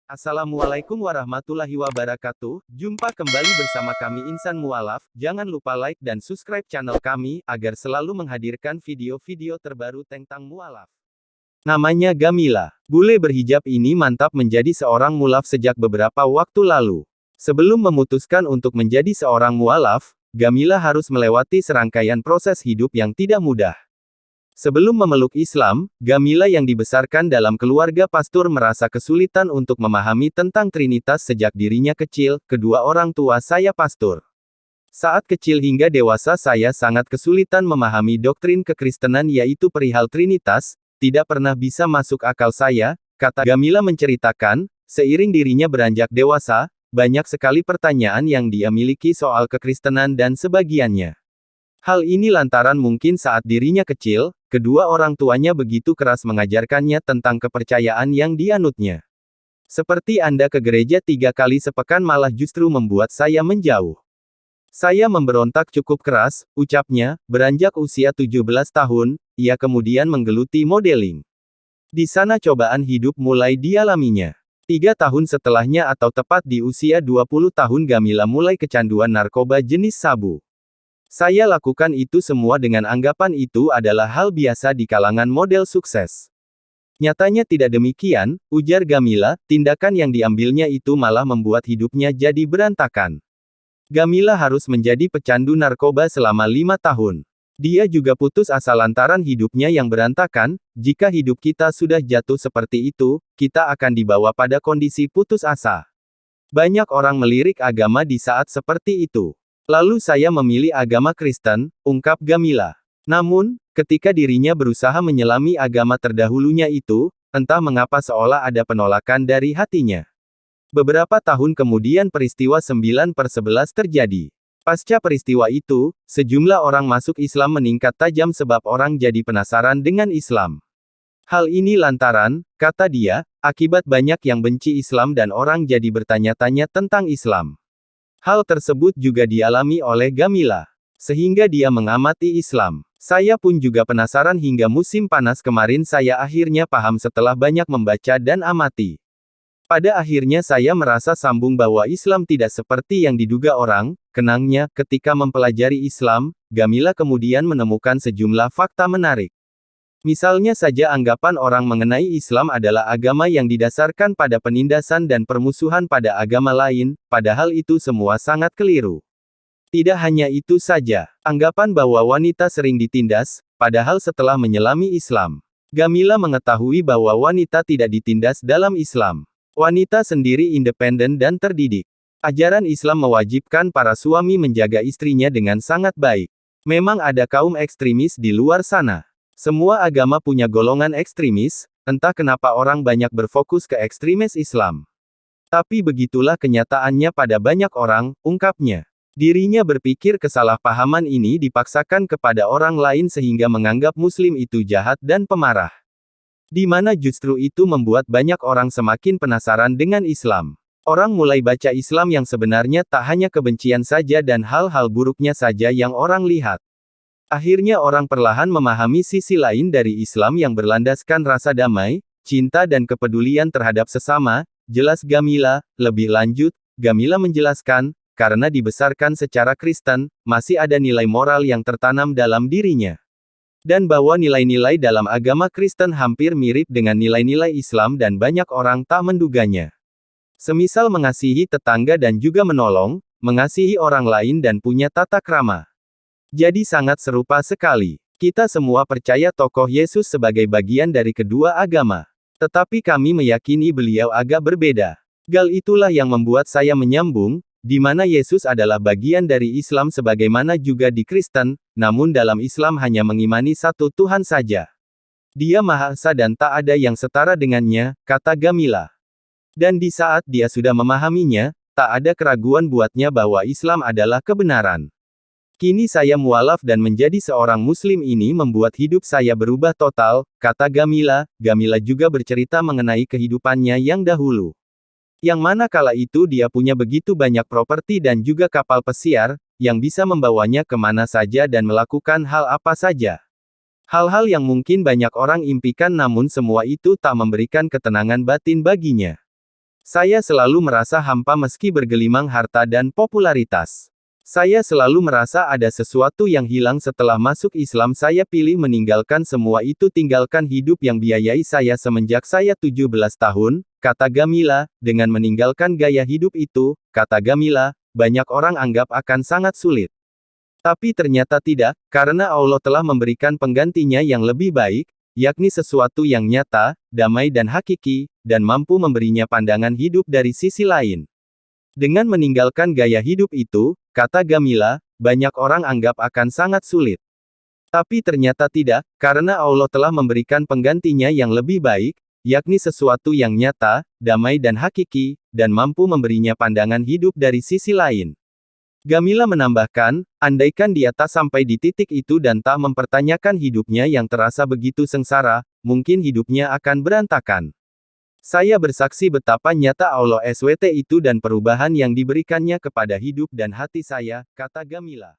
Assalamualaikum warahmatullahi wabarakatuh. Jumpa kembali bersama kami Insan Mualaf. Jangan lupa like dan subscribe channel kami, agar selalu menghadirkan video-video terbaru tentang mualaf. Namanya Gamila. Bule berhijab ini mantap menjadi seorang mualaf sejak beberapa waktu lalu. Sebelum memutuskan untuk menjadi seorang mualaf, Gamila harus melewati serangkaian proses hidup yang tidak mudah. Sebelum memeluk Islam, Gamila yang dibesarkan dalam keluarga pastor merasa kesulitan untuk memahami tentang Trinitas sejak dirinya kecil. Kedua orang tua saya pastor. Saat kecil hingga dewasa saya sangat kesulitan memahami doktrin kekristenan yaitu perihal Trinitas, tidak pernah bisa masuk akal saya, kata Gamila menceritakan. Seiring dirinya beranjak dewasa, banyak sekali pertanyaan yang dia miliki soal kekristenan dan sebagiannya. Hal ini lantaran mungkin saat dirinya kecil, kedua orang tuanya begitu keras mengajarkannya tentang kepercayaan yang dianutnya. Seperti Anda ke gereja 3 kali sepekan malah justru membuat saya menjauh. Saya memberontak cukup keras, ucapnya. Beranjak usia 17 tahun, ia kemudian menggeluti modeling. Di sana cobaan hidup mulai dialaminya. 3 tahun setelahnya atau tepat di usia 20 tahun Gamila mulai kecanduan narkoba jenis sabu. Saya lakukan itu semua dengan anggapan itu adalah hal biasa di kalangan model sukses. Nyatanya tidak demikian, ujar Gamila, tindakan yang diambilnya itu malah membuat hidupnya jadi berantakan. Gamila harus menjadi pecandu narkoba selama 5 tahun. Dia juga putus asa lantaran hidupnya yang berantakan. Jika hidup kita sudah jatuh seperti itu, kita akan dibawa pada kondisi putus asa. Banyak orang melirik agama di saat seperti itu. Lalu saya memilih agama Kristen, ungkap Gamila. Namun, ketika dirinya berusaha menyelami agama terdahulunya itu, entah mengapa seolah ada penolakan dari hatinya. Beberapa tahun kemudian peristiwa 9/11 terjadi. Pasca peristiwa itu, sejumlah orang masuk Islam meningkat tajam sebab orang jadi penasaran dengan Islam. Hal ini lantaran, kata dia, akibat banyak yang benci Islam dan orang jadi bertanya-tanya tentang Islam. Hal tersebut juga dialami oleh Gamila. Sehingga dia mengamati Islam. Saya pun juga penasaran hingga musim panas kemarin saya akhirnya paham setelah banyak membaca dan amati. Pada akhirnya saya merasa sambung bahwa Islam tidak seperti yang diduga orang, kenangnya, ketika mempelajari Islam, Gamila kemudian menemukan sejumlah fakta menarik. Misalnya saja anggapan orang mengenai Islam adalah agama yang didasarkan pada penindasan dan permusuhan pada agama lain, padahal itu semua sangat keliru. Tidak hanya itu saja, anggapan bahwa wanita sering ditindas, padahal setelah menyelami Islam, Gamila mengetahui bahwa wanita tidak ditindas dalam Islam. Wanita sendiri independen dan terdidik. Ajaran Islam mewajibkan para suami menjaga istrinya dengan sangat baik. Memang ada kaum ekstremis di luar sana. Semua agama punya golongan ekstremis, entah kenapa orang banyak berfokus ke ekstremis Islam. Tapi begitulah kenyataannya pada banyak orang, ungkapnya. Dirinya berpikir kesalahpahaman ini dipaksakan kepada orang lain sehingga menganggap Muslim itu jahat dan pemarah. Di mana justru itu membuat banyak orang semakin penasaran dengan Islam. Orang mulai baca Islam yang sebenarnya tak hanya kebencian saja dan hal-hal buruknya saja yang orang lihat. Akhirnya orang perlahan memahami sisi lain dari Islam yang berlandaskan rasa damai, cinta dan kepedulian terhadap sesama, jelas Gamila. Lebih lanjut, Gamila menjelaskan, karena dibesarkan secara Kristen, masih ada nilai moral yang tertanam dalam dirinya. Dan bahwa nilai-nilai dalam agama Kristen hampir mirip dengan nilai-nilai Islam dan banyak orang tak menduganya. Semisal mengasihi tetangga dan juga menolong, mengasihi orang lain dan punya tata krama. Jadi sangat serupa sekali. Kita semua percaya tokoh Yesus sebagai bagian dari kedua agama. Tetapi kami meyakini beliau agak berbeda. Hal itulah yang membuat saya menyambung, di mana Yesus adalah bagian dari Islam sebagaimana juga di Kristen, namun dalam Islam hanya mengimani satu Tuhan saja. Dia Maha Esa dan tak ada yang setara dengannya, kata Gamila. Dan di saat dia sudah memahaminya, tak ada keraguan buatnya bahwa Islam adalah kebenaran. Kini saya mualaf dan menjadi seorang Muslim ini membuat hidup saya berubah total, kata Gamila. Gamila juga bercerita mengenai kehidupannya yang dahulu. Yang mana kala itu dia punya begitu banyak properti dan juga kapal pesiar, yang bisa membawanya kemana saja dan melakukan hal apa saja. Hal-hal yang mungkin banyak orang impikan namun semua itu tak memberikan ketenangan batin baginya. Saya selalu merasa hampa meski bergelimang harta dan popularitas. Saya selalu merasa ada sesuatu yang hilang setelah masuk Islam. Saya pilih meninggalkan semua itu, tinggalkan hidup yang biayai saya semenjak saya 17 tahun, kata Gamila. Dengan meninggalkan gaya hidup itu, kata Gamila, banyak orang anggap akan sangat sulit. Tapi ternyata tidak, karena Allah telah memberikan penggantinya yang lebih baik, yakni sesuatu yang nyata, damai dan hakiki, dan mampu memberinya pandangan hidup dari sisi lain. Dengan meninggalkan gaya hidup itu, kata Gamila, banyak orang anggap akan sangat sulit. Tapi ternyata tidak, karena Allah telah memberikan penggantinya yang lebih baik, yakni sesuatu yang nyata, damai dan hakiki, dan mampu memberinya pandangan hidup dari sisi lain. Gamila menambahkan, andaikan dia tak sampai di titik itu dan tak mempertanyakan hidupnya yang terasa begitu sengsara, mungkin hidupnya akan berantakan. Saya bersaksi betapa nyata Allah SWT itu dan perubahan yang diberikannya kepada hidup dan hati saya, kata Gamila.